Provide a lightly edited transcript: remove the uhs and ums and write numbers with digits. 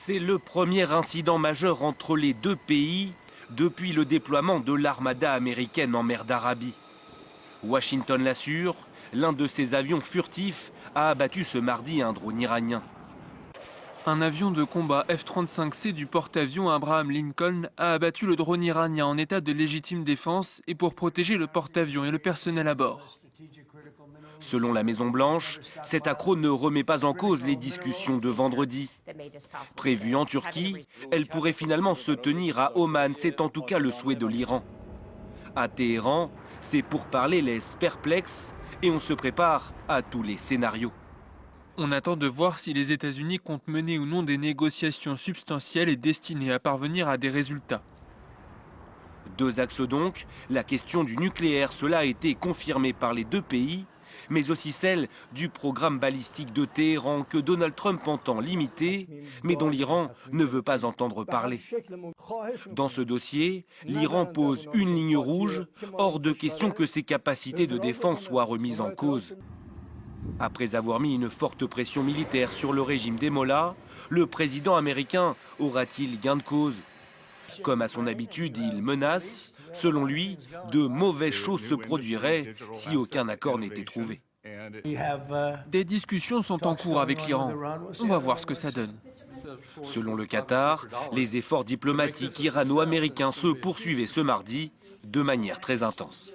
C'est le premier incident majeur entre les deux pays depuis le déploiement de l'armada américaine en mer d'Arabie. Washington l'assure, l'un de ses avions furtifs a abattu ce mardi un drone iranien. Un avion de combat F-35C du porte-avions Abraham Lincoln a abattu le drone iranien en état de légitime défense et pour protéger le porte-avions et le personnel à bord. Selon la Maison-Blanche, cet accroc ne remet pas en cause les discussions de vendredi. Prévues en Turquie, elles pourraient finalement se tenir à Oman, c'est en tout cas le souhait de l'Iran. À Téhéran, ces pourparlers laissent perplexes et on se prépare à tous les scénarios. On attend de voir si les États-Unis comptent mener ou non des négociations substantielles et destinées à parvenir à des résultats. Deux axes donc, la question du nucléaire, cela a été confirmé par les deux pays, mais aussi celle du programme balistique de Téhéran que Donald Trump entend limiter, mais dont l'Iran ne veut pas entendre parler. Dans ce dossier, l'Iran pose une ligne rouge, hors de question que ses capacités de défense soient remises en cause. Après avoir mis une forte pression militaire sur le régime des Mollahs, le président américain aura-t-il gain de cause? Comme à son habitude, il menace. Selon lui, de mauvaises choses se produiraient si aucun accord n'était trouvé. Des discussions sont en cours avec l'Iran. On va voir ce que ça donne. Selon le Qatar, les efforts diplomatiques irano-américains se poursuivaient ce mardi de manière très intense.